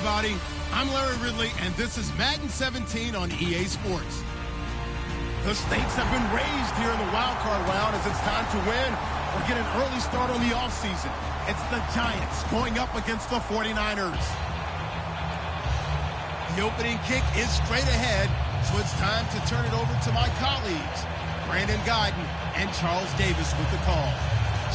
everybody. I'm Larry Ridley, and this is Madden 17 on EA Sports. The stakes have been raised here in the wild card round as it's time to win or get an early start on the offseason. It's the Giants going up against the 49ers. The opening kick is straight ahead, so it's time to turn it over to my colleagues, Brandon Guyton and Charles Davis with the call.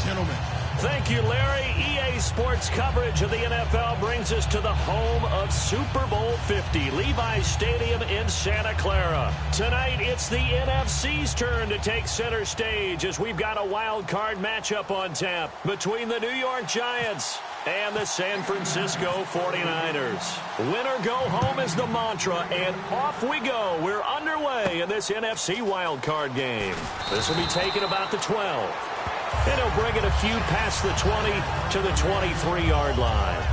Gentlemen. Thank you, Larry. EA Sports coverage of the NFL brings us to the home of Super Bowl 50, Levi's Stadium in Santa Clara. Tonight, it's the NFC's turn to take center stage as we've got a wild card matchup on tap between the New York Giants and the San Francisco 49ers. Win or go home is the mantra, and off we go. We're underway in this NFC wild card game. This will be taken about the 12. And he'll bring it a few past the 20 to the 23-yard line.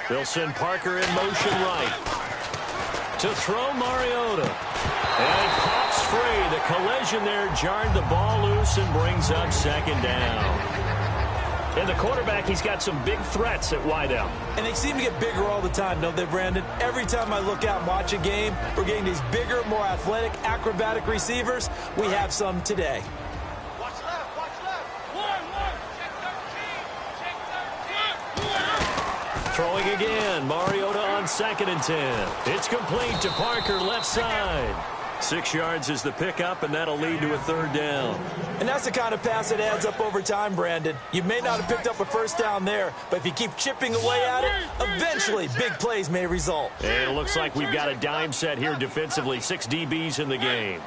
They'll send Parker in motion right. To throw Mariota. And he pops free. The collision there jarred the ball loose and brings up second down. And the quarterback, he's got some big threats at wideout. And they seem to get bigger all the time, don't they, Brandon? Every time I look out and watch a game, we're getting these bigger, more athletic, acrobatic receivers. We have some today. Throwing again, Mariota on 2nd and 10. It's complete to Parker, left side. 6 yards is the pickup, and that'll lead to a 3rd down. And that's the kind of pass that adds up over time, Brandon. You may not have picked up a first down there, but if you keep chipping away at it, eventually big plays may result. And it looks like we've got a dime set here defensively. 6 DBs in the game.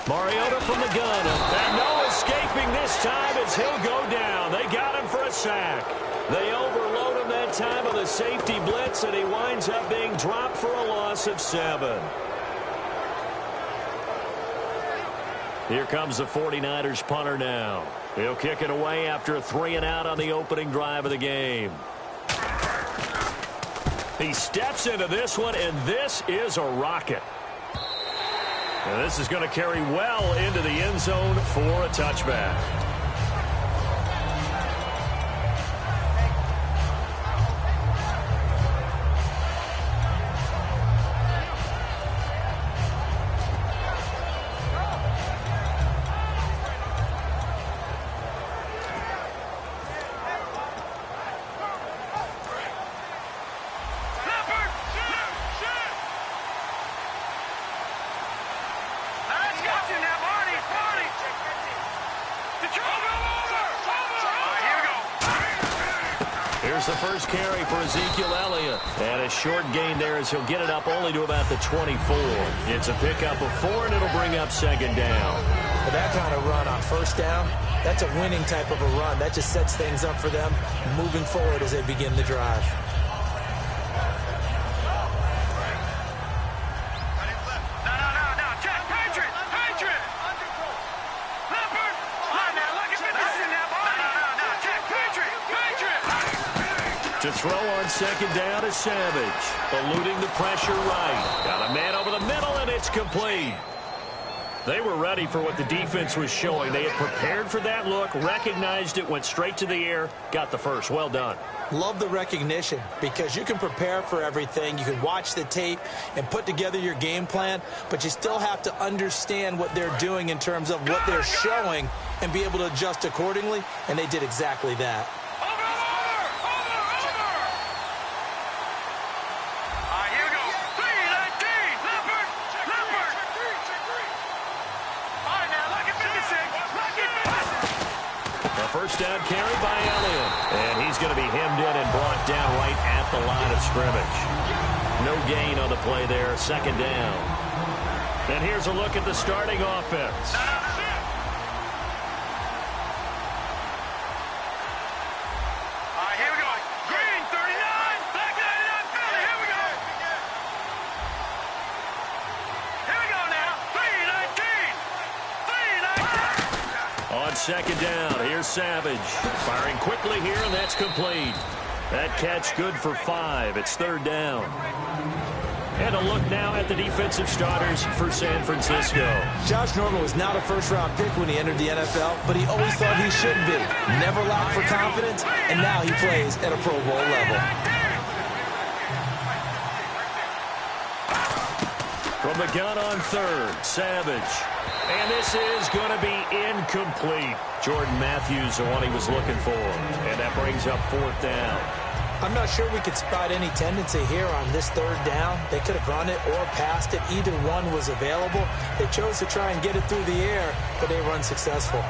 Mariota from the gun. And no escaping this time as he'll go down. They got him for a sack. They overload him that time of the safety blitz, and he winds up being dropped for a loss of 7. Here comes the 49ers punter now. He'll kick it away after a 3-and-out on the opening drive of the game. He steps into this one, and this is a rocket. And this is going to carry well into the end zone for a touchback. Here's the first carry for Ezekiel Elliott. And a short gain there as he'll get it up only to about the 24. It's a pickup of 4, and it'll bring up 2nd down. For that kind of run on 1st down, that's a winning type of a run. That just sets things up for them moving forward as they begin the drive. To throw on 2nd down is Savage. Eluding the pressure right. Got a man over the middle, and it's complete. They were ready for what the defense was showing. They had prepared for that look, recognized it, went straight to the air, got the first. Well done. Love the recognition because you can prepare for everything. You can watch the tape and put together your game plan, but you still have to understand what they're doing in terms of what they're showing and be able to adjust accordingly, and they did exactly that. First down carry by Elliott. And he's going to be hemmed in and brought down right at the line of scrimmage. No gain on the play there. 2nd down. And here's a look at the starting offense. second down. Here's Savage. Firing quickly here, and that's complete. That catch good for 5. It's third down. And a look now at the defensive starters for San Francisco. Josh Norman was not a first-round pick when he entered the NFL, but he always thought he should be. Never lacked for confidence, and now he plays at a Pro Bowl level. From the gun on third, Savage. And this is going to be incomplete. Jordan Matthews, the one he was looking for. And that brings up fourth down. I'm not sure we could spot any tendency here on this third down. They could have run it or passed it. Either one was available. They chose to try and get it through the air, but they were unsuccessful.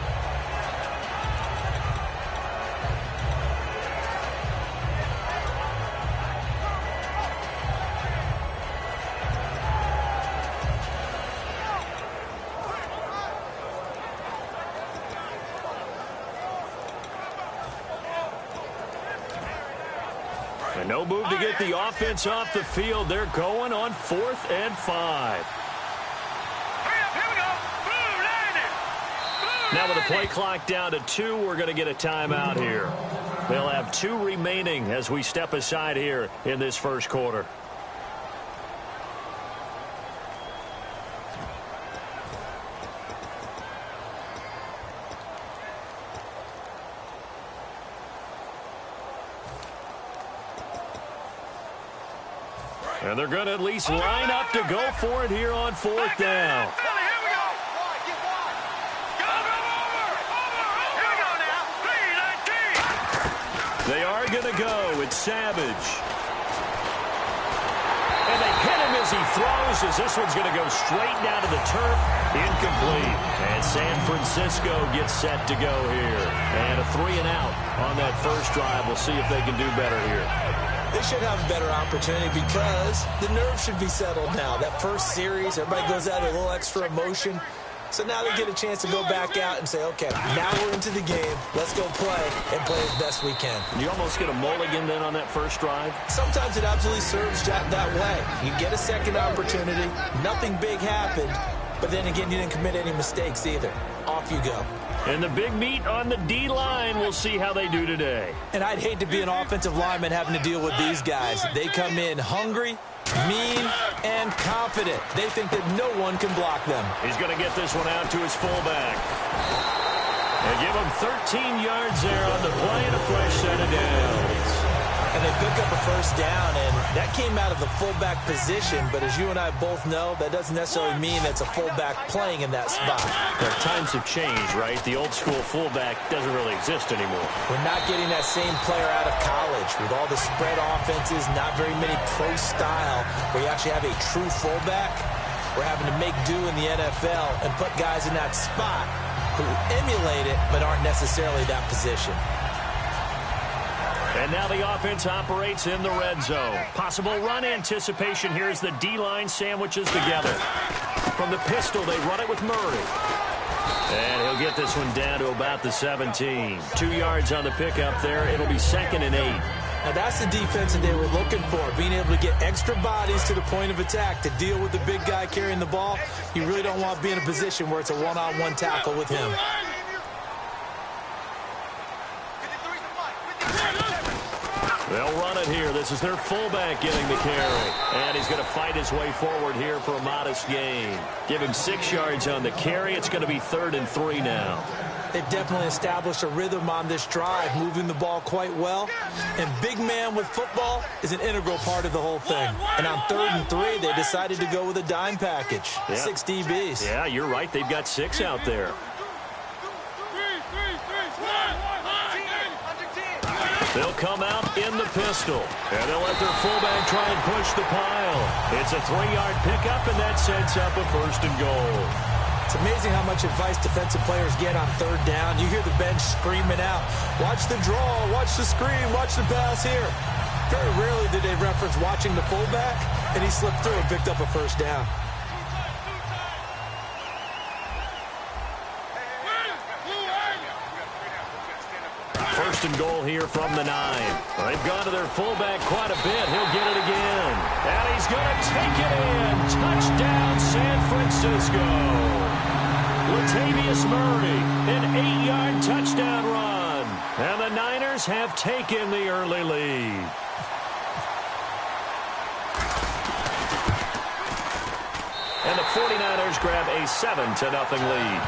And no move to get the offense off the field. They're going on 4th and 5. Now with the play clock down to 2, we're going to get a timeout here. They'll have 2 remaining as we step aside here in this first quarter. And they're going to at least line up to go for it here on 4th down. They are going to go. It's Savage. And they hit him as he throws, as this one's going to go straight down to the turf. Incomplete. And San Francisco gets set to go here. And a 3-and-out on that first drive. We'll see if they can do better here. They should have a better opportunity because the nerves should be settled now. That first series, everybody goes out with a little extra emotion. So now they get a chance to go back out and say, okay, now we're into the game. Let's go play and play as best we can. You almost get a mulligan then on that first drive? Sometimes it absolutely serves that way. You get a second opportunity. Nothing big happened. But then again, you didn't commit any mistakes either. Off you go. And the big meat on the D-line, we'll see how they do today. And I'd hate to be an offensive lineman having to deal with these guys. They come in hungry, mean, and confident. They think that no one can block them. He's going to get this one out to his fullback. And give him 13 yards there on the play and a fresh set of downs. And they pick up a first down, and that came out of the fullback position. But as you and I both know, that doesn't necessarily mean that's a fullback playing in that spot. Well, times have changed, right? The old school fullback doesn't really exist anymore. We're not getting that same player out of college with all the spread offenses, not very many pro style, where you actually have a true fullback. We're having to make do in the NFL and put guys in that spot who emulate it but aren't necessarily that position. And now the offense operates in the red zone. Possible run anticipation here as the D-line sandwiches together. From the pistol, they run it with Murray. And he'll get this one down to about the 17. 2 yards on the pickup there. It'll be 2nd and 8. Now that's the defense that they were looking for, being able to get extra bodies to the point of attack to deal with the big guy carrying the ball. You really don't want to be in a position where it's a one-on-one tackle with him. They'll run it here. This is their fullback getting the carry. And he's going to fight his way forward here for a modest gain. Give him 6 yards on the carry. It's going to be 3rd and 3 now. They've definitely established a rhythm on this drive, moving the ball quite well. And big man with football is an integral part of the whole thing. And on 3rd and 3, they decided to go with a dime package. Yeah. 6 DBs. Yeah, you're right. They've got 6 out there. They'll come out in the pistol. And they'll let their fullback try and push the pile. It's a 3-yard pickup, and that sets up a 1st and goal. It's amazing how much advice defensive players get on 3rd down. You hear the bench screaming out, watch the draw, watch the screen, watch the pass here. Very rarely did they reference watching the fullback, and he slipped through and picked up a 1st down. First and goal here from the 9. They've gone to their fullback quite a bit. He'll get it again. And he's going to take it in. Touchdown, San Francisco. Latavius Murray, an 8-yard touchdown run. And the Niners have taken the early lead. And the 49ers grab a 7-0 lead.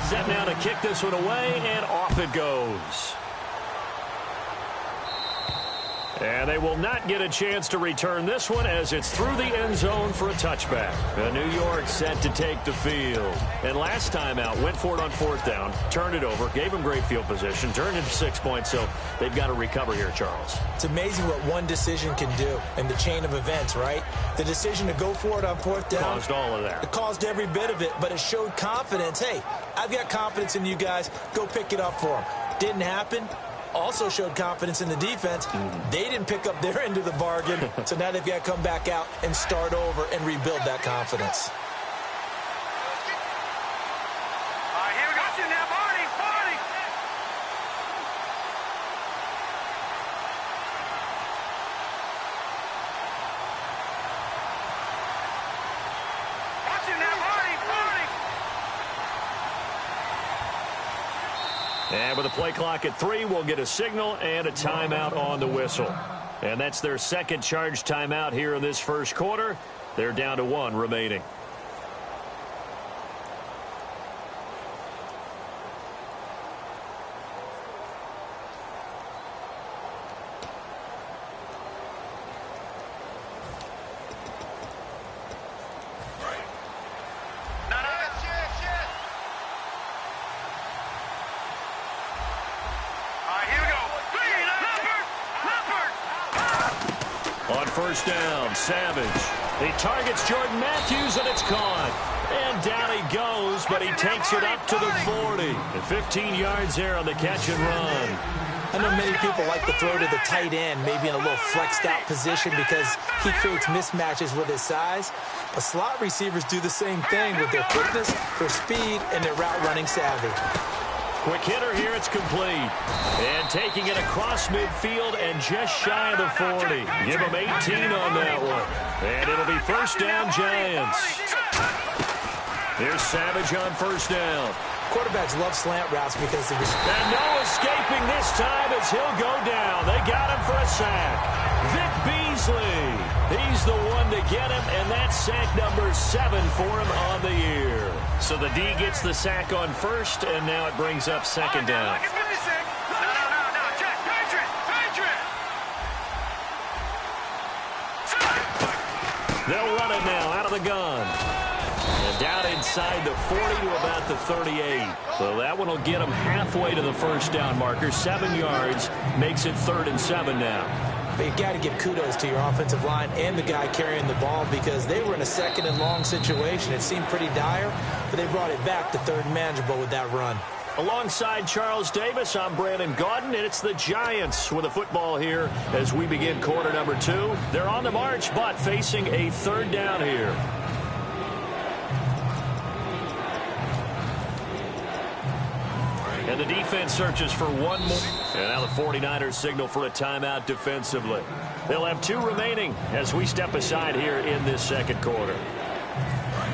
Set now to kick this one away, and off it goes. And they will not get a chance to return this one as it's through the end zone for a touchback. New York set to take the field. And last time out, went for it on 4th down, turned it over, gave them great field position, turned it to 6 points, so they've got to recover here, Charles. It's amazing what one decision can do in the chain of events, right? The decision to go for it on 4th down. Caused all of that. It caused every bit of it, but it showed confidence. Hey, I've got confidence in you guys. Go pick it up for them. Didn't happen. Also showed confidence in the defense. They didn't pick up their end of the bargain, so now they've got to come back out and start over and rebuild that confidence. All right, here we go. Now, party, party. Watch it now, party, party. And with the play clock at 3, we'll get a signal and a timeout on the whistle. And that's their second charge timeout here in this first quarter. They're down to 1 remaining. On first down, Savage. He targets Jordan Matthews, and it's caught. And down he goes, but he takes it up to the 40. And 15 yards there on the catch and run. I know many people like to throw to the tight end, maybe in a little flexed out position because he creates mismatches with his size. But slot receivers do the same thing with their quickness, their speed, and their route running savvy. Quick hitter here, it's complete. And taking it across midfield and just shy of the 40. Give him 18 on that one. And it'll be first down, Giants. Here's Savage on first down. Quarterbacks love slant routes because of his... And no escaping this time as he'll go down. They got him for a sack. Vic Beasley. He's the one to get him, and that's sack number 7 for him on the year. So the D gets the sack on first, and now it brings up second down. They'll run it now out of the gun. And down inside the 40 to about the 38. So that one will get them halfway to the first down marker. 7 yards makes it 3rd and 7 now. But you've got to give kudos to your offensive line and the guy carrying the ball because they were in a 2nd and long situation. It seemed pretty dire, but they brought it back to 3rd and manageable with that run. Alongside Charles Davis, I'm Brandon Gaudin, and it's the Giants with the football here as we begin quarter number 2. They're on the march, but facing a 3rd down here. And the defense searches for one more. And now the 49ers signal for a timeout defensively. They'll have 2 remaining as we step aside here in this second quarter.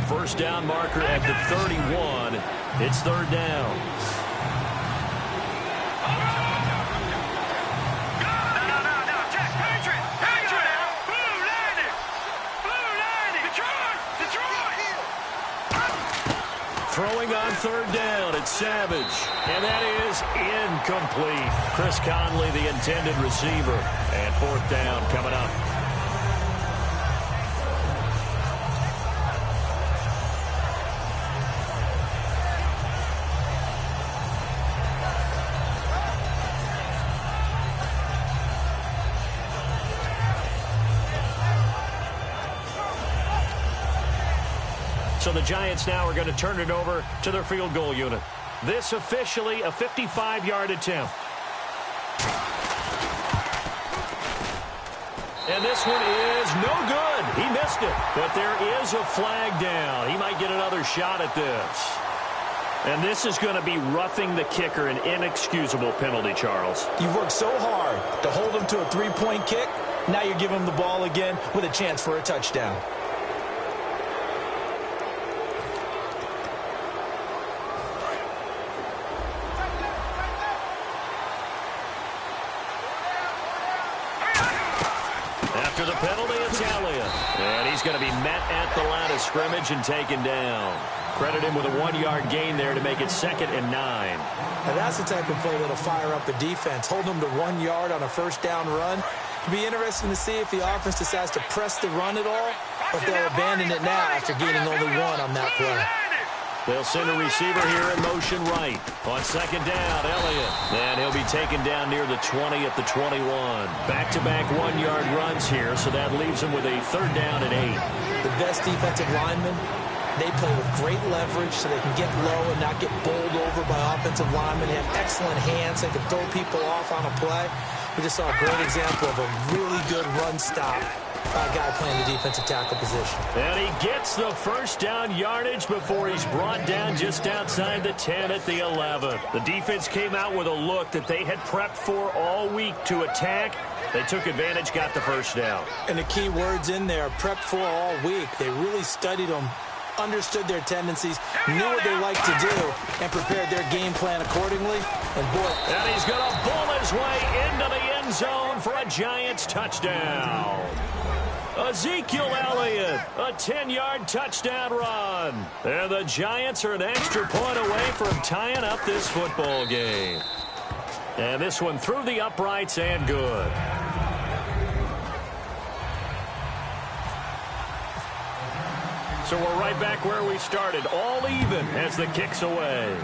First down marker at the 31. It's 3rd down. Throwing on 3rd down, it's Savage. And that is incomplete. Chris Conley, the intended receiver. And 4th down coming up. So the Giants now are going to turn it over to their field goal unit. This officially a 55-yard attempt. And this one is no good. He missed it. But there is a flag down. He might get another shot at this. And this is going to be roughing the kicker, an inexcusable penalty, Charles. You've worked so hard to hold him to a three-point kick. Now you're giving him the ball again with a chance for a touchdown. After the penalty, it's Elliott. And he's going to be met at the line of scrimmage and taken down. Credit him with a 1-yard gain there to make it 2nd and 9. Now that's the type of play that'll fire up a defense. Hold them to 1 yard on a first down run. It'll be interesting to see if the offense decides to press the run at all, or if they'll abandon it now after gaining only 1 on that play. They'll send a receiver here in motion right. On 2nd down, Elliott. And he'll be taken down near the 20 at the 21. Back-to-back 1-yard runs here, so that leaves him with a 3rd down and 8. The best defensive linemen, they play with great leverage so they can get low and not get bowled over by offensive linemen. They have excellent hands. They can throw people off on a play. We just saw a great example of a really good run stop by a guy playing the defensive tackle position. And he gets the 1st down yardage before he's brought down just outside the 10 at the 11. The defense came out with a look that they had prepped for all week to attack. They took advantage, got the 1st down. And the key words in there, prepped for all week. They really studied them, understood their tendencies, knew what they like to do, and prepared their game plan accordingly. And boy, and he's going to bull his way into the end zone for a Giants touchdown. Ezekiel Elliott, a 10-yard touchdown run. And the Giants are an extra point away from tying up this football game. And this one through the uprights and good. So we're right back where we started, all even as the kick's away.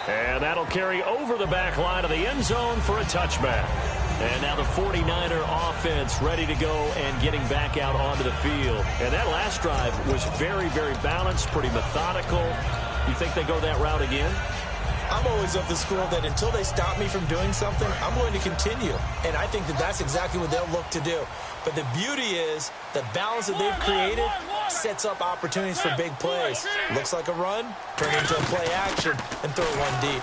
And that'll carry over the back line of the end zone for a touchback. And now the 49er offense ready to go and getting back out onto the field. And that last drive was very, very balanced, pretty methodical. You think they go that route again? I'm always of the school that until they stop me from doing something, I'm going to continue. And I think that that's exactly what they'll look to do. But the beauty is the balance that they've created sets up opportunities for big plays. Looks like a run, turn into a play action, and throw one deep.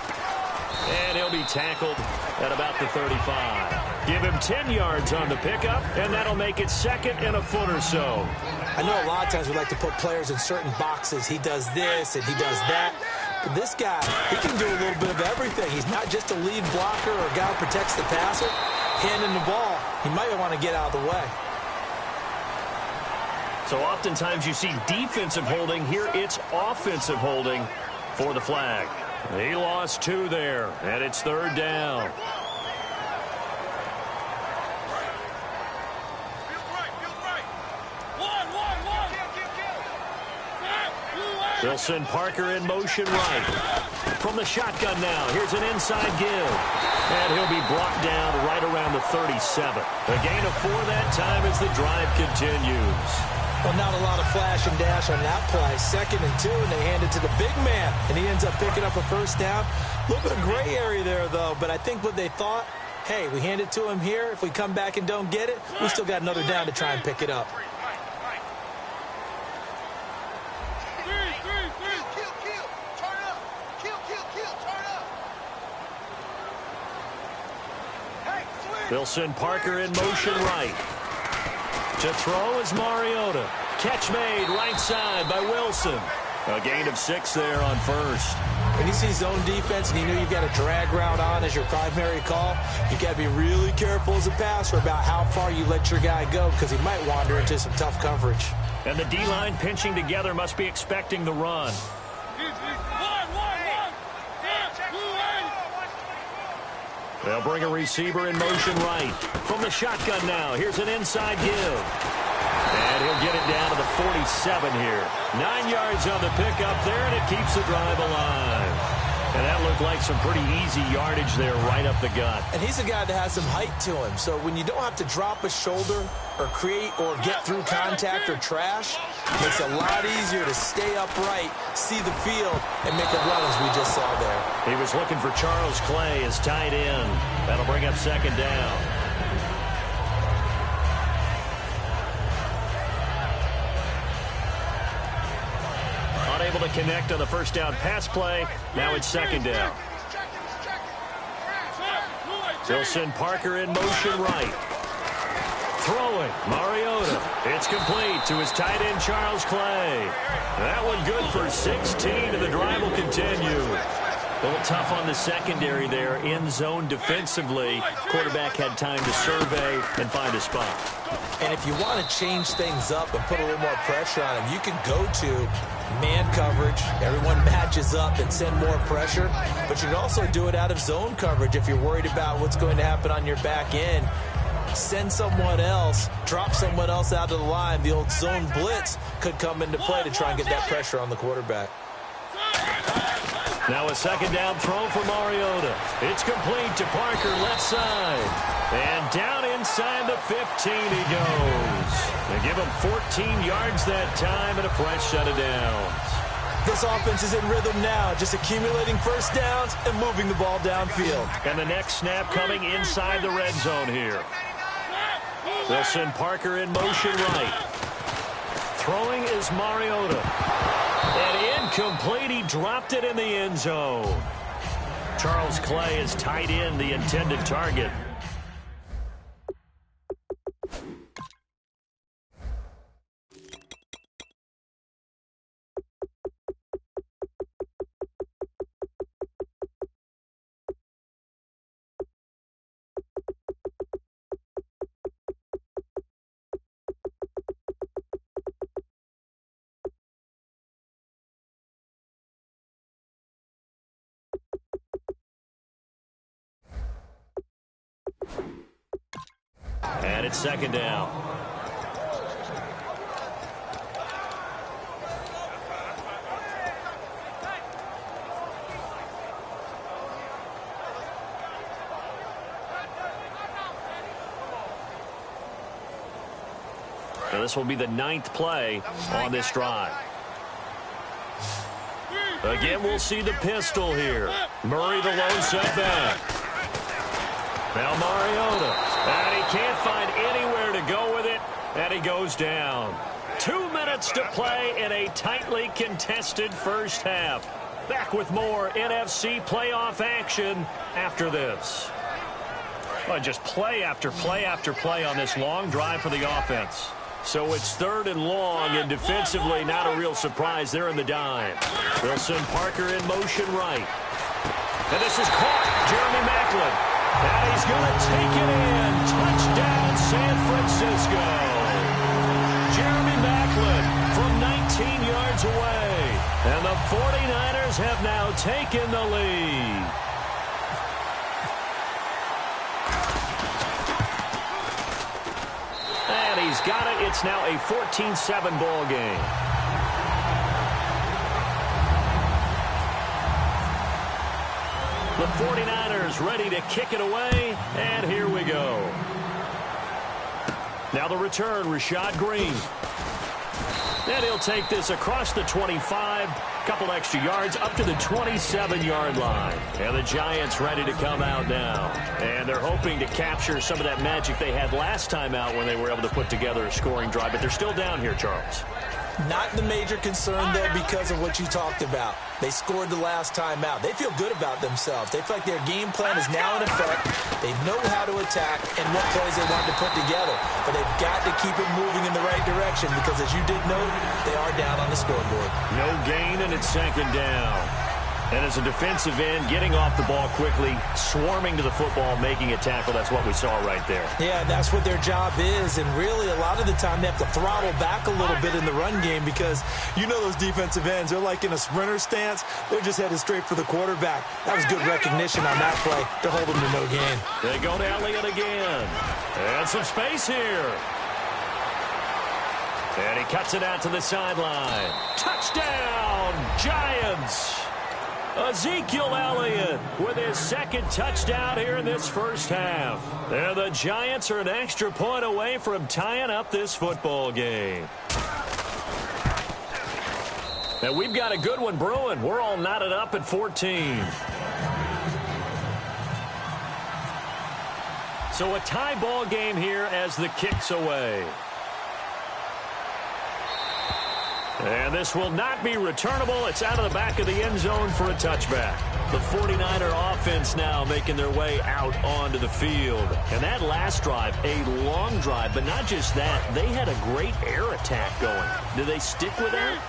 And he'll be tackled at about the 35. Give him 10 yards on the pickup, and that'll make it 2nd and a foot or so. I know a lot of times we like to put players in certain boxes. He does this and he does that. But this guy, he can do a little bit of everything. He's not just a lead blocker or a guy who protects the passer. Handing the ball, he might want to get out of the way. So oftentimes you see defensive holding. Here it's offensive holding for the flag. He lost 2 there, and it's 3rd down. They'll send Parker in motion right. From the shotgun now, here's an inside give. And he'll be brought down right around the 37. A gain of 4 that time as the drive continues. Well, not a lot of flash and dash on that play. 2nd and 2, and they hand it to the big man. And he ends up picking up a 1st down. A little bit of gray area there, though. But I think what they thought, hey, we hand it to him here. If we come back and don't get it, we still got another down to try and pick it up. They'll send Parker in motion right. To throw is Mariota. Catch made right side by Wilson. A gain of 6 there on 1st. When you see zone defense and you know you've got a drag route on as your primary call, you've got to be really careful as a passer about how far you let your guy go because he might wander into some tough coverage. And the D-line pinching together must be expecting the run. They'll bring a receiver in motion right. From the shotgun now, here's an inside give. And he'll get it down to the 47 here. 9 yards on the pickup there, and it keeps the drive alive. And that looked like some pretty easy yardage there right up the gut. And he's a guy that has some height to him. So when you don't have to drop a shoulder or create or get through contact or trash, it makes it a lot easier to stay upright, see the field, and make a run as we just saw there. He was looking for Charles Clay as tight end. That'll bring up 2nd down. able to connect on the first down pass play. Now it's second down. They'll send Parker in motion right. Throwing, Mariota. It's complete to his tight end, Charles Clay. That one good for 16, and the drive will continue. A little tough on the secondary there, in zone defensively. Quarterback had time to survey and find a spot. And if you want to change things up and put a little more pressure on him, you can go to man coverage. Everyone matches up and send more pressure. But you can also do it out of zone coverage if you're worried about what's going to happen on your back end. Send someone else, drop someone else out of the line. The old zone blitz could come into play to try and get that pressure on the quarterback. Now a second down throw for Mariota. It's complete to Parker, left side. And down inside the 15 he goes. They give him 14 yards that time and a fresh set of downs. This offense is in rhythm now, just accumulating first downs and moving the ball downfield. And the next snap coming inside the red zone here. They'll send Parker in motion right. Throwing is Mariota. And incomplete. He dropped it in the end zone. Charles Clay is tight end, the intended target. And it's second down. Now this will be the 9th play on this drive. Again, we'll see the pistol here. Murray the lone setback. Now Mariota. And he can't find anywhere to go with it. And he goes down. 2 minutes to play in a tightly contested first half. Back with more NFC playoff action after this. Well, just play after play after play on this long drive for the offense. So it's 3rd and long, and defensively not a real surprise. They're in the dime. They'll send Parker in motion right. And this is caught. Jeremy Maclin. And he's going to take it in. Touchdown, San Francisco. Jeremy Maclin from 19 yards away. And the 49ers have now taken the lead. And he's got it. It's now a 14-7 ball game. The 49ers ready to kick it away, and here we go. Now the return, Rashad Green. And he'll take this across the 25, couple extra yards, up to the 27-yard line. And the Giants ready to come out now. And they're hoping to capture some of that magic they had last time out when they were able to put together a scoring drive. But they're still down here, Charles. Not the major concern, though, because of what you talked about. They scored the last time out. They feel good about themselves. They feel like their game plan is now in effect. They know how to attack and what plays they want to put together. But they've got to keep it moving in the right direction because, as you did note, they are down on the scoreboard. No gain, and it's second down. And as a defensive end, getting off the ball quickly, swarming to the football, making a tackle, that's what we saw right there. Yeah, and that's what their job is. And really, a lot of the time, they have to throttle back a little bit in the run game because you know those defensive ends, they're like in a sprinter stance. They're just headed straight for the quarterback. That was good recognition on that play to hold them to no gain. They go to Elliott again. And some space here. And he cuts it out to the sideline. Touchdown, Giants! Ezekiel Elliott with his second touchdown here in this first half. And the Giants are an extra point away from tying up this football game. And we've got a good one brewing. We're all knotted up at 14. So a tie ball game here as the kick's away. And this will not be returnable. It's out of the back of the end zone for a touchback. The 49er offense now making their way out onto the field. And that last drive, a long drive, but not just that. They had a great air attack going. Do they stick with that?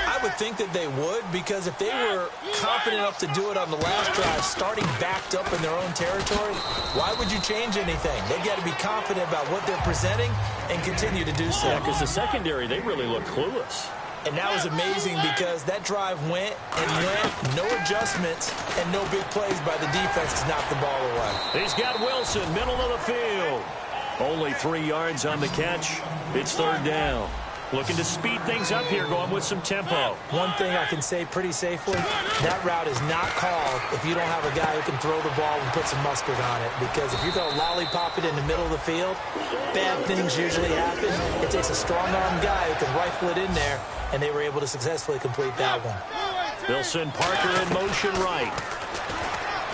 I would think that they would, because if they were confident enough to do it on the last drive, starting backed up in their own territory, why would you change anything? They got to be confident about what they're presenting and continue to do so. Yeah, because the secondary, they really look clueless. And that was amazing because that drive went and went, no adjustments, and no big plays by the defense to knock the ball away. He's got Wilson, middle of the field. Only 3 yards on the catch. It's third down. Looking to speed things up here, going with some tempo. One thing I can say pretty safely, that route is not called if you don't have a guy who can throw the ball and put some mustard on it. Because if you're going to lollipop it in the middle of the field, bad things usually happen. It takes a strong-arm guy who can rifle it in there, and they were able to successfully complete that one. Wilson Parker in motion right.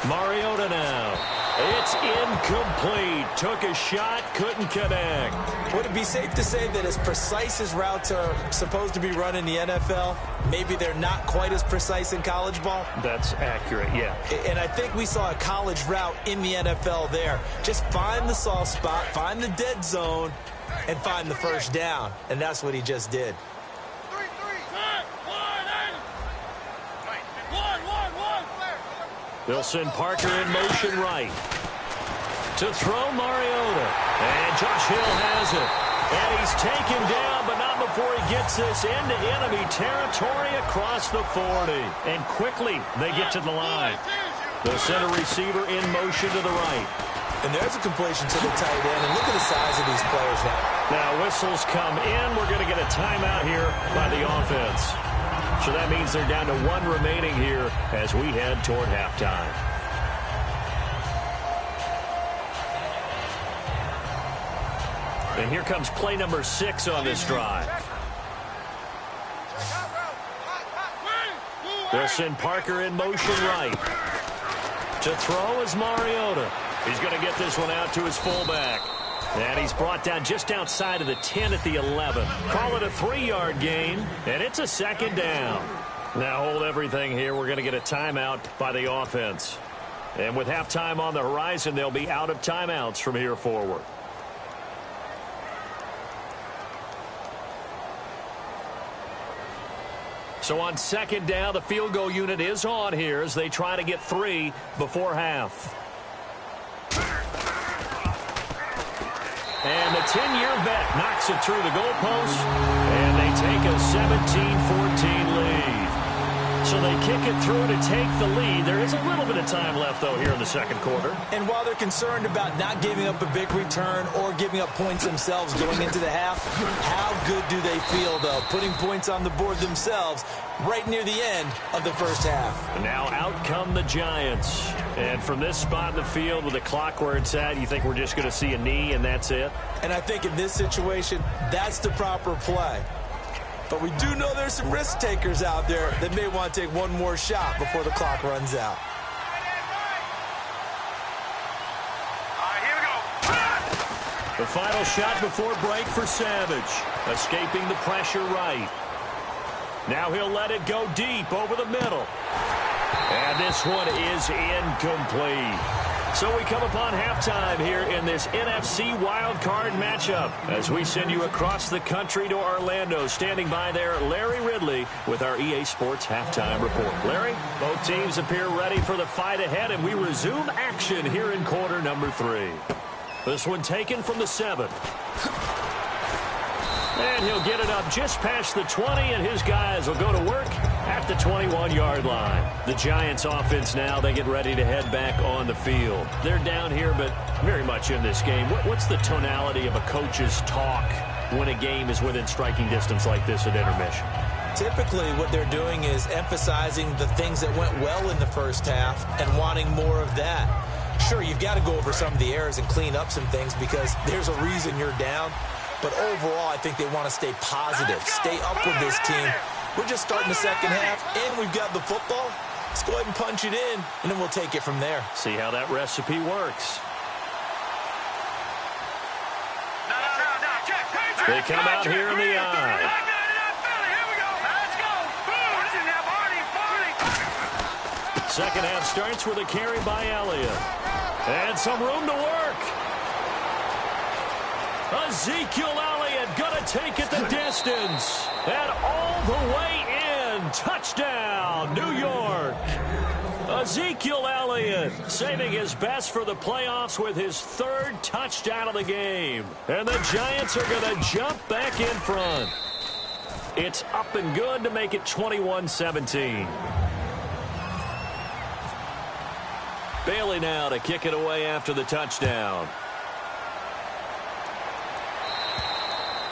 Mariota now. It's incomplete. Took a shot, couldn't connect. Would it be safe to say that as precise as routes are supposed to be run in the NFL, maybe they're not quite as precise in college ball? That's accurate, yeah. And I think we saw a college route in the NFL there. Just find the soft spot, find the dead zone, and find the first down. And that's what he just did. Wilson Parker in motion right. To throw Mariota. And Josh Hill has it. And he's taken down, but not before he gets this into enemy territory across the 40. And quickly they get to the line. The center receiver in motion to the right. And there's a completion to the tight end. And look at the size of these players now. Now whistles come in. We're going to get a timeout here by the offense. So that means they're down to 1 remaining here as we head toward halftime. And here comes play number 6 on this drive. Wilson Parker in motion right. To throw is Mariota. He's going to get this one out to his fullback. And he's brought down just outside of the 10 at the 11. Call it a 3-yard gain, and it's a second down. Now hold everything here. We're going to get a timeout by the offense. And with halftime on the horizon, they'll be out of timeouts from here forward. So on second down, the field goal unit is on here as they try to get 3 before half. And the 10-year vet knocks it through the goalpost, and they take a 17-14 lead. So they kick it through to take the lead. There is a little bit of time left, though, here in the second quarter. And while they're concerned about not giving up a big return or giving up points themselves going into the half, how good do they feel, though, putting points on the board themselves right near the end of the first half? And now out come the Giants. And from this spot in the field with the clock where it's at, you think we're just going to see a knee and that's it? And I think in this situation, that's the proper play. But we do know there's some risk takers out there that may want to take one more shot before the clock runs out. All right, here we go. The final shot before break for Savage. Escaping the pressure right. Now he'll let it go deep over the middle. And this one is incomplete. So we come upon halftime here in this NFC wildcard matchup as we send you across the country to Orlando. Standing by there, Larry Ridley with our EA Sports halftime report. Larry, both teams appear ready for the fight ahead, and we resume action here in quarter number 3. This one taken from the 7. And he'll get it up just past the 20, and his guys will go to work at the 21-yard line. The Giants offense now, they get ready to head back on the field. They're down here, but very much in this game. What's the tonality of a coach's talk when a game is within striking distance like this at intermission? Typically, what they're doing is emphasizing the things that went well in the first half and wanting more of that. Sure, you've got to go over some of the errors and clean up some things because there's a reason you're down. But overall, I think they want to stay positive, stay up with this team. We're just starting the second half, and we've got the football. Let's go ahead and punch it in, and then we'll take it from there. See how that recipe works. They come out here in the eye. second half starts with a carry by Elliott. And some room to work. Ezekiel Elliott going to take it the distance. And all the way in. Touchdown, New York. Ezekiel Elliott saving his best for the playoffs with his third touchdown of the game. And the Giants are going to jump back in front. It's up and good to make it 21-17. Bailey now to kick it away after the touchdown.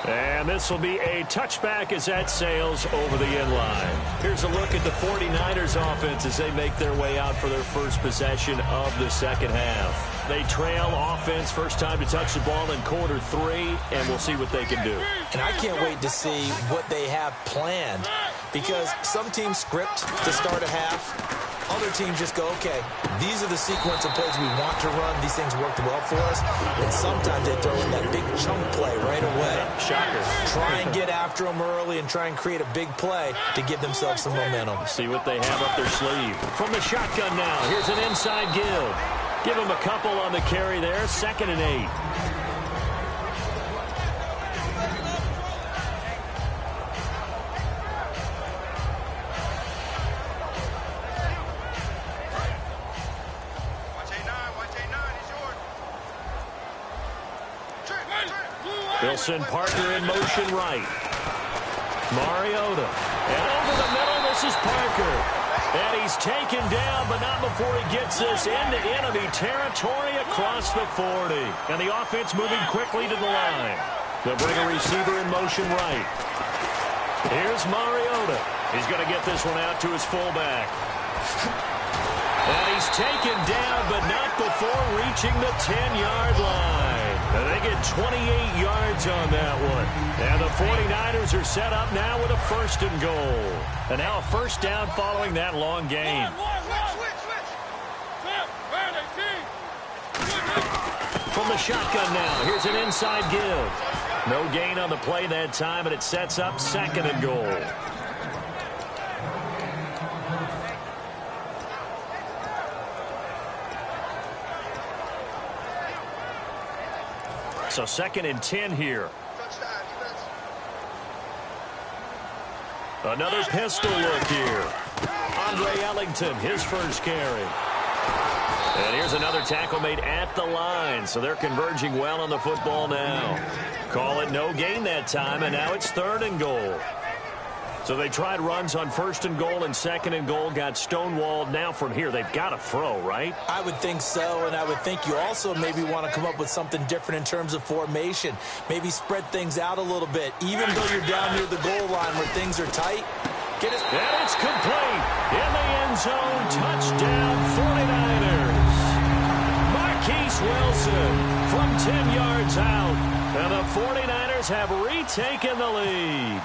And this will be a touchback as that sails over the end line. Here's a look at the 49ers offense as they make their way out for their first possession of the second half. They trail offense, first time to touch the ball in quarter 3, and we'll see what they can do. And I can't wait to see what they have planned, because some teams script to start a half. Other teams just go, okay, these are the sequence of plays we want to run. These things worked well for us. And sometimes they throw in that big chunk play right away. Shocker. Try and get after them early and try and create a big play to give themselves some momentum. See what they have up their sleeve. From the shotgun now, here's an inside give. Give them a couple on the carry there, 2nd and 8. They'll send Parker in motion right. Mariota. And over the middle, this is Parker. And he's taken down, but not before he gets this into enemy territory across the 40. And the offense moving quickly to the line. They'll bring a receiver in motion right. Here's Mariota. He's going to get this one out to his fullback. And he's taken down, but not before reaching the 10-yard line. And they get 28 yards on that one. And the 49ers are set up now with a 1st and goal. And now a first down following that long gain. From the shotgun now, here's an inside give. No gain on the play that time, and it sets up 2nd and goal. So 2nd and 10 here. Another pistol look here. Andre Ellington, his first carry. And here's another tackle made at the line. So they're converging well on the football now. Call it no gain that time, and now it's 3rd and goal. So they tried runs on 1st and goal and 2nd and goal, got stonewalled. Now from here, they've got to throw, right? I would think so, and I would think you also maybe want to come up with something different in terms of formation. Maybe spread things out a little bit, even though you're down near the goal line where things are tight. Get it. And it's complete. In the end zone, touchdown 49ers. Marquise Wilson from 10 yards out. And the 49ers have retaken the lead.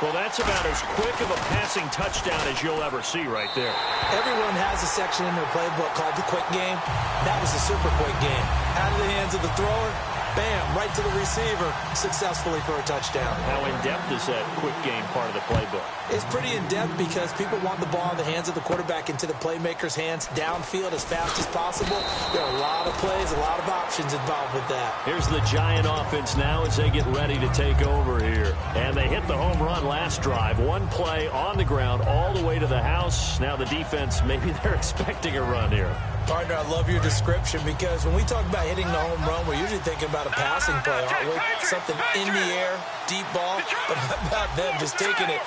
Well, that's about as quick of a passing touchdown as you'll ever see right there. Everyone has a section in their playbook called the quick game. That was a super quick game. Out of the hands of the thrower, bam, right to the receiver, successfully for a touchdown. How in-depth is that quick game part of the playbook? It's pretty in-depth because people want the ball in the hands of the quarterback into the playmaker's hands downfield as fast as possible. There are a lot of plays, a lot of options involved with that. Here's the Giant offense now as they get ready to take over here. And they hit the home run last drive. One play on the ground all the way to the house. Now the defense, maybe they're expecting a run here. Partner, I love your description because when we talk about hitting the home run, we're usually thinking about a passing play, aren't we? Something in the air, deep ball. But how about them just taking it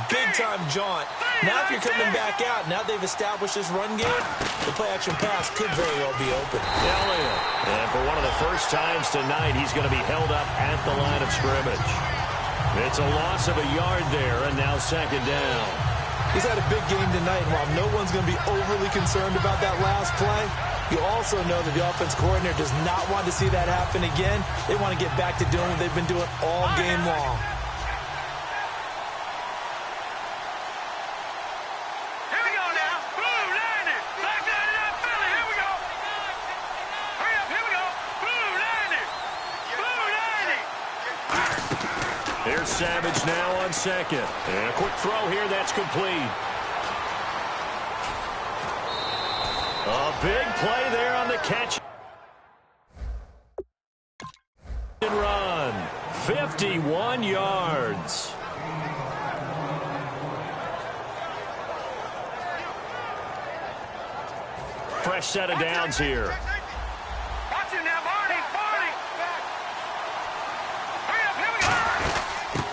big-time jaunt? Now if you're coming back out, now they've established this run game, the play-action pass could very well be open. Elliott. And for one of the first times tonight, he's going to be held up at the line of scrimmage. It's a loss of a yard there, and now 2nd down. He's had a big game tonight, and while no one's going to be overly concerned about that last play, you also know that the offense coordinator does not want to see that happen again. They want to get back to doing what they've been doing all game long. Here we go now. Blue, line it. Black line it up, Philly. Here we go. Hurry up, here we go. Blue, line it. Blue, line it. Here's Savage now on 2nd. And a quick throw here, that's complete. A big play there on the catch and run. 51 yards. Fresh set of downs here. Watch it now, Barney. Hurry up, here we go.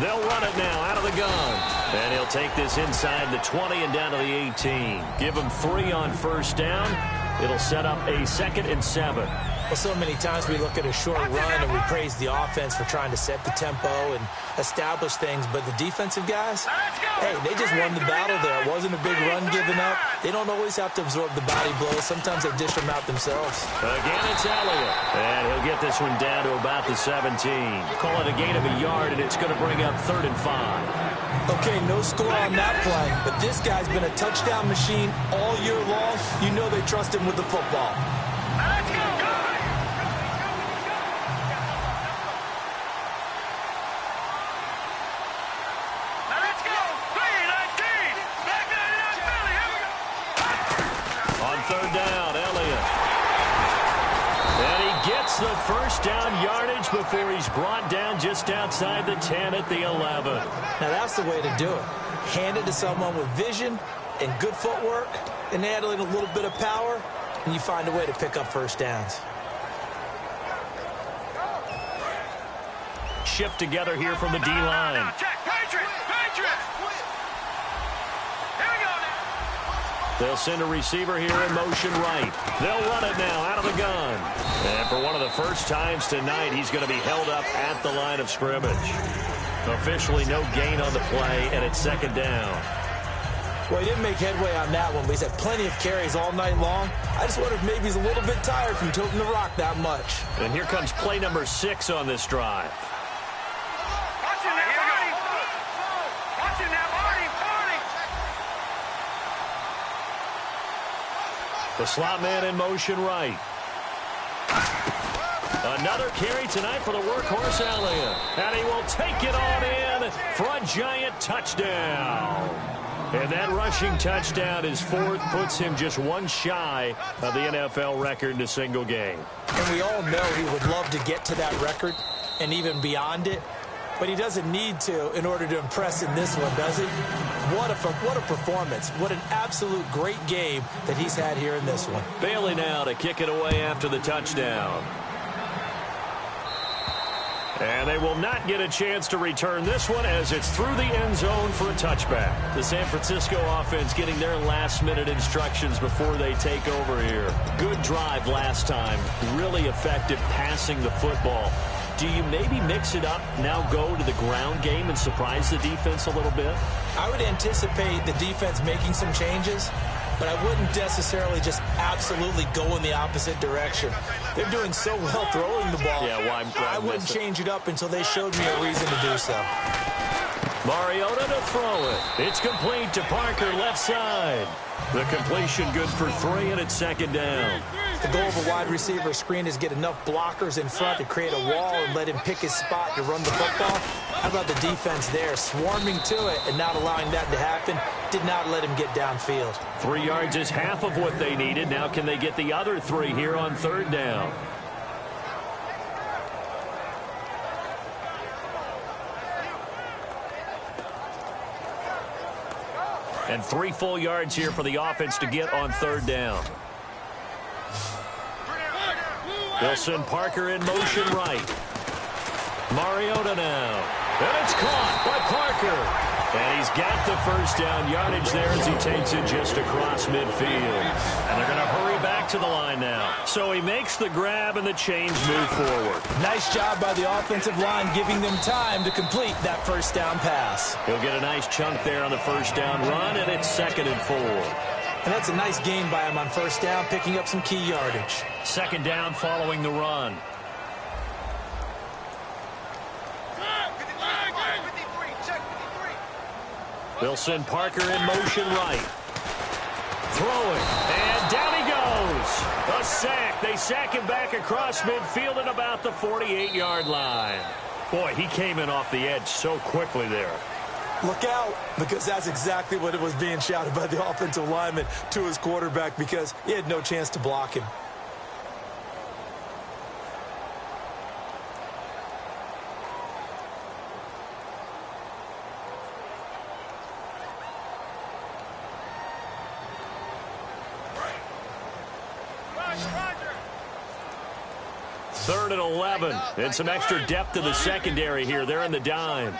They'll run it now out of the gun. And he'll take this inside the 20 and down to the 18. Give him 3 on first down. It'll set up a 2nd and 7. Well, so many times we look at a short run and we praise the offense for trying to set the tempo and establish things, but the defensive guys, hey, they just won the battle there. It wasn't a big run given up. They don't always have to absorb the body blows. Sometimes they dish them out themselves. Again, it's Elliott. And he'll get this one down to about the 17. Call it a gain of a yard, and it's going to bring up 3rd and 5. Okay, no score on that play, but this guy's been a touchdown machine all year long. You know they trust him with the football. Let's go. The first down yardage before he's brought down just outside the 10 at the 11. Now that's the way to do it. Hand it to someone with vision and good footwork and add in a little bit of power, and you find a way to pick up first downs. Shift together here from the D-line. Check, Patriots. Here we go now. They'll send a receiver here in motion right. They'll run it now out of the gun. And for one of the first times tonight, he's going to be held up at the line of scrimmage. Officially no gain on the play, and it's 2nd down. Well, he didn't make headway on that one, but he's had plenty of carries all night long. I just wonder if maybe he's a little bit tired from toting the rock that much. And here comes play number 6 on this drive. Watch it now, Barney. Watch it now, Barney. The slot man in motion right. Another carry tonight for the workhorse Elliott. And he will take it on in for a giant touchdown. And that rushing touchdown is 4th, puts him just one shy of the NFL record in a single game. And we all know he would love to get to that record and even beyond it. But he doesn't need to in order to impress in this one, does he? What a performance. What an absolute great game that he's had here in this one. Bailey now to kick it away after the touchdown. And they will not get a chance to return this one as it's through the end zone for a touchback. The San Francisco offense getting their last-minute instructions before they take over here. Good drive last time. Really effective passing the football. Do you maybe mix it up, now go to the ground game and surprise the defense a little bit? I would anticipate the defense making some changes, but I wouldn't necessarily just absolutely go in the opposite direction. They're doing so well throwing the ball. Yeah, why I wouldn't change it up until they showed me a reason to do so. Mariota to throw it. It's complete to Parker, left side. The completion good for 3, and it's 2nd down. The goal of a wide receiver screen is get enough blockers in front to create a wall and let him pick his spot to run the football. How about the defense there, swarming to it and not allowing that to happen? Did not let him get downfield. 3 yards is half of what they needed. Now can they get the other 3 here on 3rd down? And 3 full yards here for the offense to get on 3rd down. They'll send Parker in motion right. Mariota now. And it's caught by Parker. And he's got the first down yardage there as he takes it just across midfield. And they're going to hurry back to the line now. So he makes the grab and the change move forward. Nice job by the offensive line giving them time to complete that first down pass. He'll get a nice chunk there on the first down run, and it's 2nd and 4. And that's a nice gain by him on first down, picking up some key yardage. 2nd down following the run. They'll send Parker in motion right. Throwing, and down he goes. A sack. They sack him back across midfield at about the 48-yard line. Boy, he came in off the edge so quickly there. Look out, because that's exactly what it was being shouted by the offensive lineman to his quarterback because he had no chance to block him. Third and 11, and some extra depth in the secondary here. They're in the dime.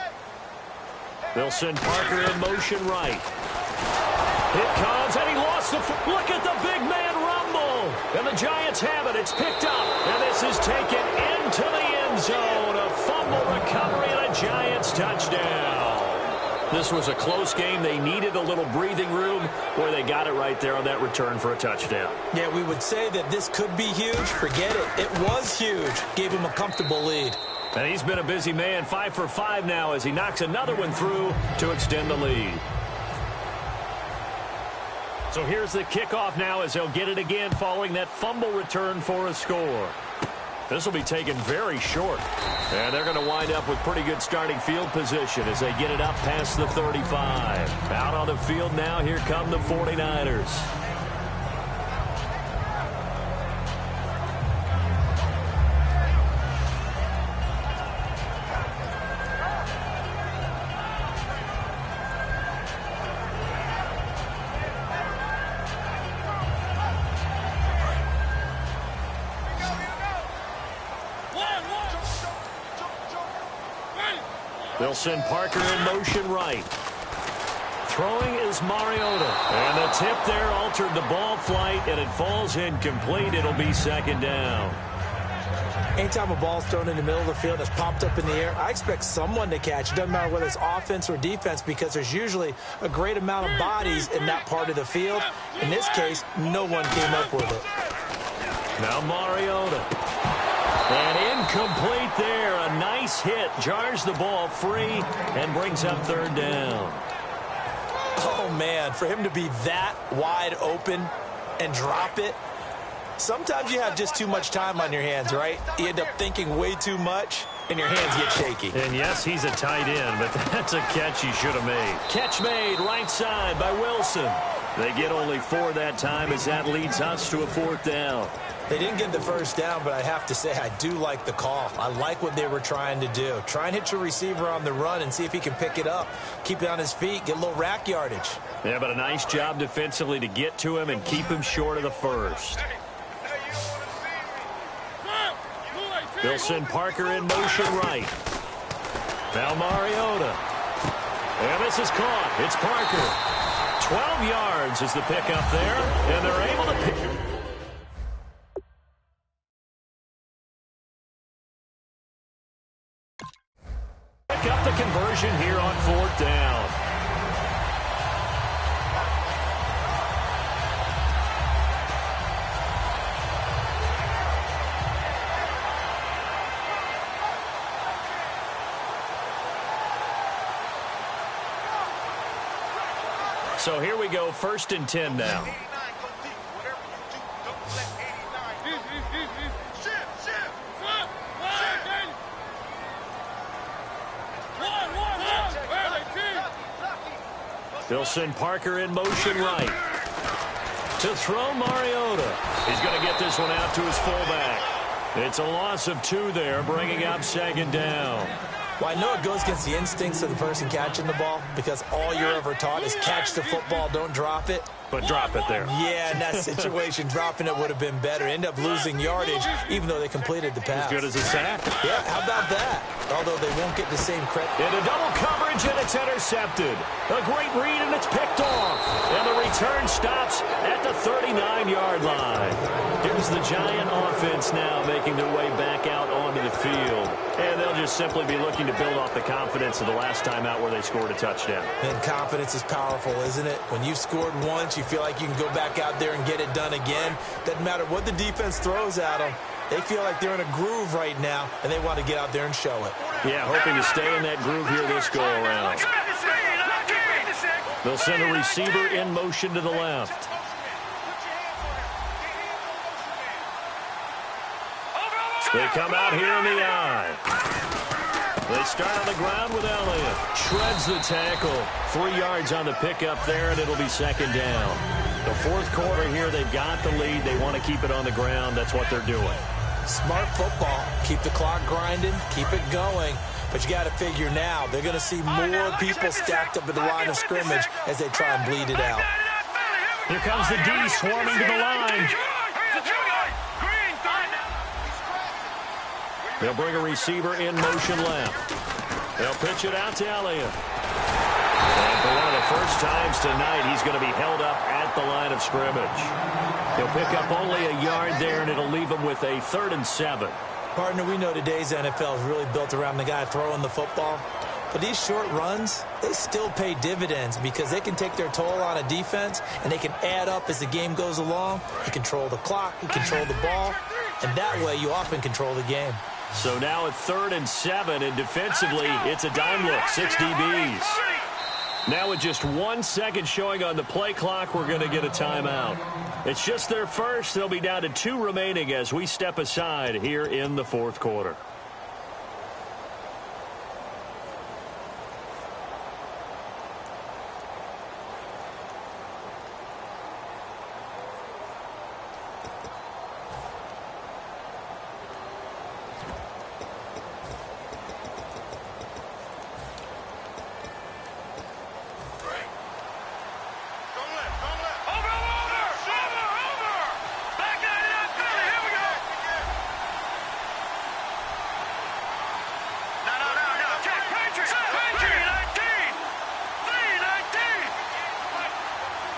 They'll send Parker in motion right. It comes, and he lost the... Look at the big man rumble. And the Giants have it. It's picked up, and this is taken into the end zone. A fumble recovery and a Giants touchdown. This was a close game. They needed a little breathing room. Boy, they got it right there on that return for a touchdown. Yeah, we would say that this could be huge. Forget it. It was huge. Gave him a comfortable lead. And he's been a busy man, 5 for 5 now as he knocks another one through to extend the lead. So here's the kickoff now as they'll get it again following that fumble return for a score. This will be taken very short. And they're going to wind up with pretty good starting field position as they get it up past the 35. Out on the field now, here come the 49ers. They'll send Parker in motion right. Throwing is Mariota. And the tip there altered the ball flight, and it falls incomplete. It'll be second down. Anytime a ball's thrown in the middle of the field that's popped up in the air, I expect someone to catch. It doesn't matter whether it's offense or defense because there's usually a great amount of bodies in that part of the field. In this case, no one came up with it. Now Mariota. And incomplete there. A nice hit. Jars the ball free and brings up third down. Oh, man, for him to be that wide open and drop it. Sometimes you have just too much time on your hands, right? You end up thinking way too much, and your hands get shaky. And, yes, he's a tight end, but that's a catch he should have made. Catch made right side by Wilson. They get only 4 that time as that leads us to a fourth down. They didn't get the first down, but I have to say I do like the call. I like what they were trying to do. Try and hit your receiver on the run and see if he can pick it up. Keep it on his feet, get a little rack yardage. Yeah, but a nice job defensively to get to him and keep him short of the first. They'll send Parker in motion right. Now Mariota. And this is caught. It's Parker. 12 yards is the pickup there, and they're able to pick up the conversion here on fourth down. So here we go, 1st and 10 now. They'll send Parker in motion right. To throw Mariota. He's going to get this one out to his fullback. It's a loss of 2 there, bringing up second down. Well, I know it goes against the instincts of the person catching the ball because all you're ever taught is catch the football, don't drop it. But drop it there. Yeah, in that situation, dropping it would have been better. End up losing yardage, even though they completed the pass. As good as a sack. Yeah, how about that? Although they won't get the same credit. Into double coverage, and it's intercepted. A great read, and it's picked off. And the return stops at the 39-yard line. Here's the Giant offense now making their way back out onto the field. And they'll just simply be looking to build off the confidence of the last time out where they scored a touchdown. And confidence is powerful, isn't it? When you've scored once, you feel like you can go back out there and get it done again. Doesn't matter what the defense throws at them. They feel like they're in a groove right now, and they want to get out there and show it. Yeah, hoping to stay in that groove here this go-around. They'll send a receiver in motion to the left. They come out here in the eye. They start on the ground with Elliott. Shreds the tackle. 3 yards on the pickup there, and it'll be second down. The fourth quarter here, they've got the lead. They want to keep it on the ground. That's what they're doing. Smart football. Keep the clock grinding. Keep it going. But you got to figure now, they're going to see more people stacked up at the line of scrimmage as they try and bleed it out. Here comes the D swarming to the line. They'll bring a receiver in motion left. They'll pitch it out to Elliott. And for one of the first times tonight, he's going to be held up at the line of scrimmage. He'll pick up only a yard there, and it'll leave him with a 3rd and 7. Partner, we know today's NFL is really built around the guy throwing the football. But these short runs, they still pay dividends because they can take their toll on a defense, and they can add up as the game goes along. You control the clock, you control the ball, and that way you often control the game. So now at 3rd and 7, and defensively, it's a dime look, 6 DBs. Now with just 1 second showing on the play clock, we're going to get a timeout. It's just their first. They'll be down to 2 remaining as we step aside here in the fourth quarter.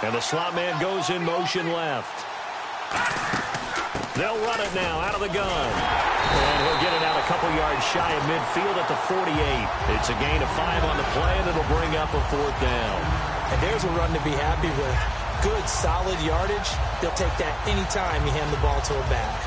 And the slot man goes in motion left. They'll run it now out of the gun. And he'll get it out a couple yards shy of midfield at the 48. It's a gain of 5 on the play, and it'll bring up a 4th down. And there's a run to be happy with. Good, solid yardage. They'll take that anytime you hand the ball to a back.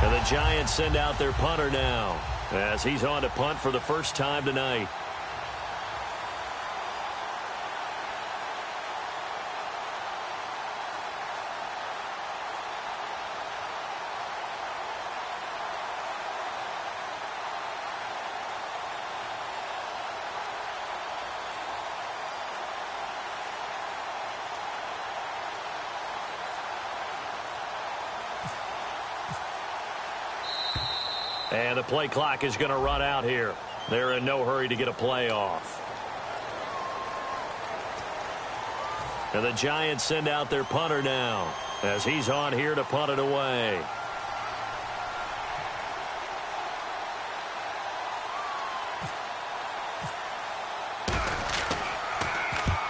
And the Giants send out their punter now as he's on to punt for the first time tonight. And the play clock is going to run out here. They're in no hurry to get a play off. And the Giants send out their punter now as he's on here to punt it away.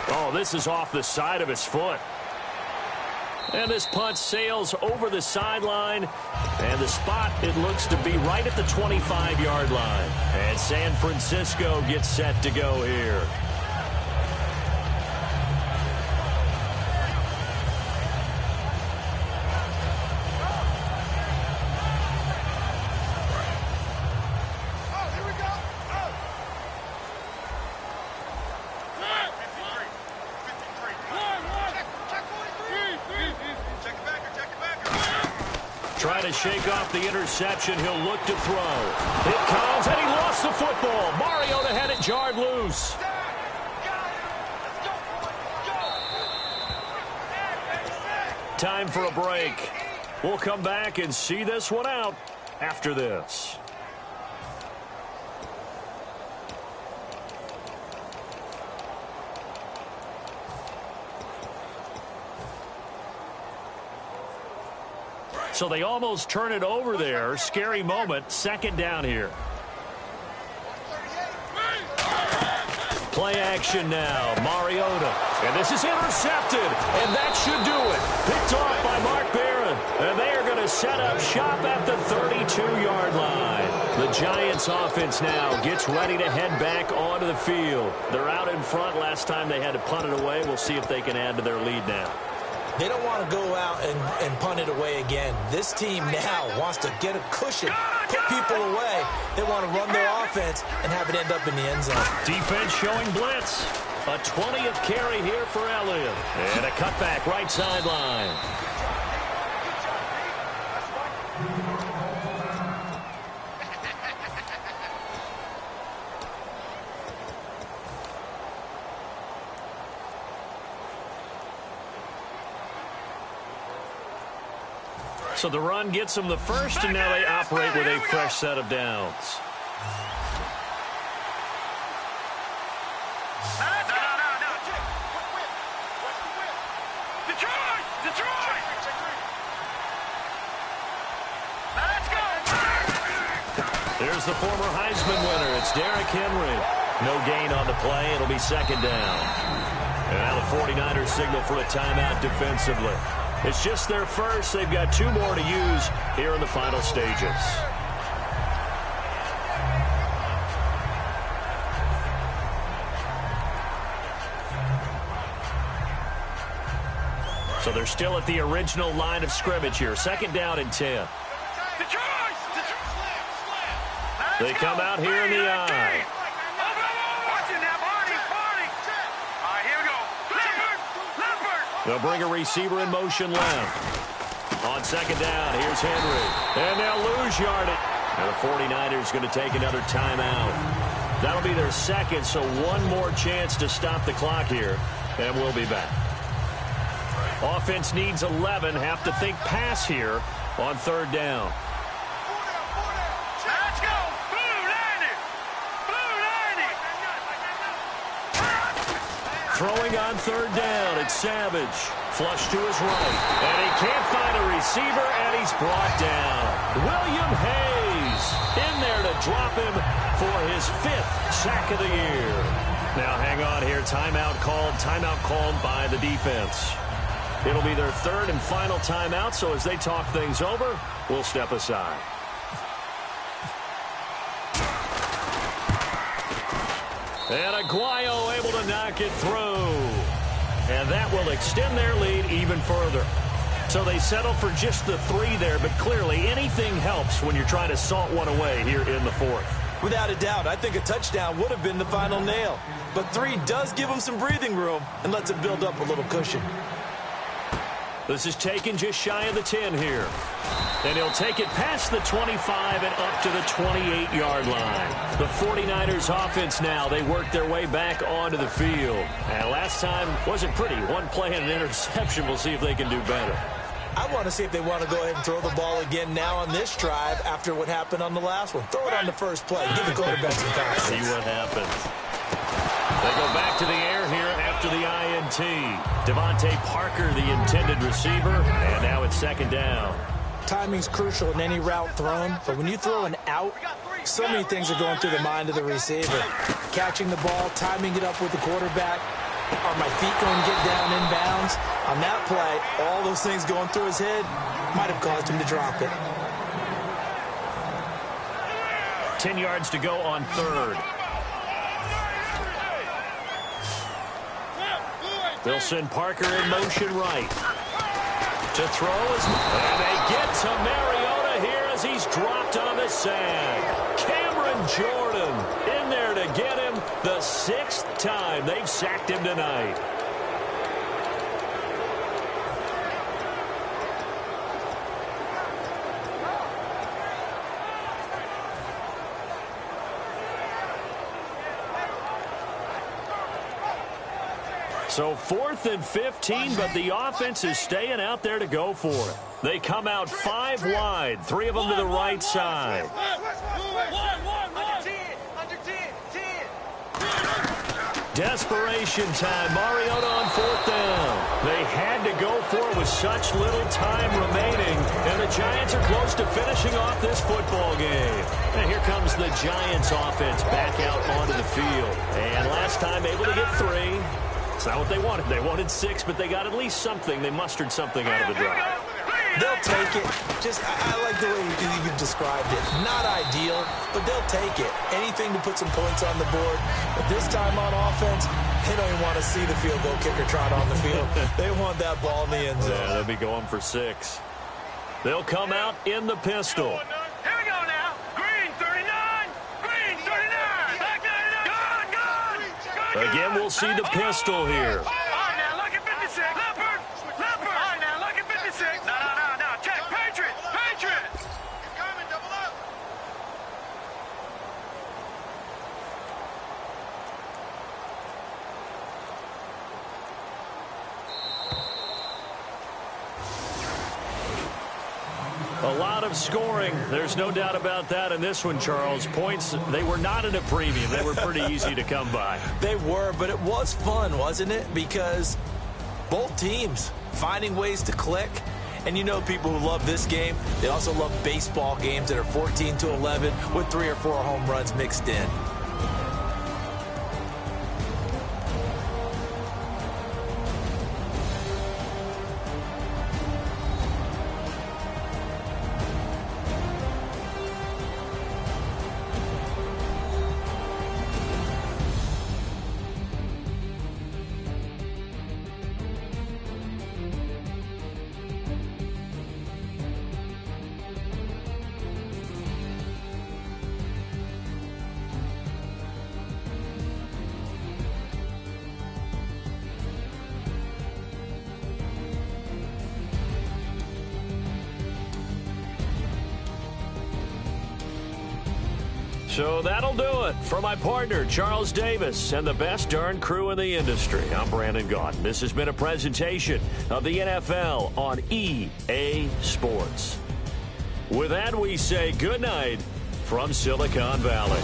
Oh, this is off the side of his foot. And this punt sails over the sideline. And the spot, it looks to be right at the 25-yard line. And San Francisco gets set to go here. Trying to shake off the interception. He'll look to throw. It comes, and he lost the football. Mariota had it jarred loose. Time for a break. We'll come back and see this one out after this. So they almost turn it over there. Scary moment. Second down here. Play action now. Mariota. And this is intercepted. And that should do it. Picked off by Mark Barron. And they are going to set up shop at the 32-yard line. The Giants offense now gets ready to head back onto the field. They're out in front. Last time they had to punt it away. We'll see if they can add to their lead now. They don't want to go out and punt it away again. This team now wants to get a cushion, put people away. They want to run their offense and have it end up in the end zone. Defense showing blitz. A 20th carry here for Elliott. And a cutback right sideline. So the run gets them the first, and now they operate with a fresh set of downs. Here's the former Heisman winner. It's Derrick Henry. No gain on the play. It'll be second down. And now the 49ers signal for a timeout defensively. It's just their first. They've got 2 more to use here in the final stages. So they're still at the original line of scrimmage here. Second down and 10. They come out here in the eye. They'll bring a receiver in motion left. On second down, here's Henry. And they'll lose yardage. And the 49ers going to take another timeout. That'll be their second, so one more chance to stop the clock here. And we'll be back. Offense needs 11. Have to think pass here on third down. Let's go! Blue 90! Blue 90! Throwing on third down, it's Savage. Flush to his right. And he can't find a receiver, and he's brought down. William Hayes in there to drop him for his 5th sack of the year. Now hang on here. Timeout called by the defense. It'll be their third and final timeout, so as they talk things over, we'll step aside. And Aguayo able to knock it through. And that will extend their lead even further. So they settle for just the 3 there, but clearly anything helps when you're trying to salt one away here in the 4th. Without a doubt, I think a touchdown would have been the final nail. But 3 does give them some breathing room and lets it build up a little cushion. This is taken just shy of the 10 here. And he'll take it past the 25 and up to the 28-yard line. The 49ers offense now, they work their way back onto the field. And last time wasn't pretty. One play and an interception. We'll see if they can do better. I want to see if they want to go ahead and throw the ball again now on this drive after what happened on the last one. Throw it on the first play. Give the quarterback some confidence. See what happens. They go back to the air here after the INT. Devontae Parker, the intended receiver, and now it's second down. Timing's crucial in any route thrown, but when you throw an out, so many things are going through the mind of the receiver. Catching the ball, timing it up with the quarterback. Are my feet going to get down in bounds? On that play, all those things going through his head might have caused him to drop it. 10 yards to go on third. They'll send Parker in motion right. To throw and they get to Mariota here as he's dropped on the sack. Cameron Jordan in there to get him the 6th time they've sacked him tonight. So 4th and 15, but the offense is staying out there to go for it. They come out 5 wide, 3 of them to the right side. Desperation time. Mariota on 4th down. They had to go for it with such little time remaining, and the Giants are close to finishing off this football game. And here comes the Giants offense back out onto the field. And last time able to get 3. It's not what they wanted. They wanted 6, but they got at least something. They mustered something out of the drive. They'll take it. I like the way you described it. Not ideal, but they'll take it. Anything to put some points on the board. But this time on offense, they don't even want to see the field goal kicker trot on the field. They want that ball in the end zone. Yeah, they'll be going for 6. They'll come out in the pistol. Here we go now. Again, we'll see the pistol here. All right, now, look at 56. Leopard. All right, now, look at 56. No. Check. Patriot. He's coming. Double up. A lot of scoring. There's no doubt about that in this one, Charles. Points, they were not at a premium. They were pretty easy to come by. They were, but it was fun, wasn't it? Because both teams finding ways to click. And you know people who love this game, they also love baseball games that are 14-11 with 3 or 4 home runs mixed in. So that'll do it. For my partner, Charles Davis, and the best darn crew in the industry, I'm Brandon Gaudin. This has been a presentation of the NFL on EA Sports. With that, we say good night from Silicon Valley.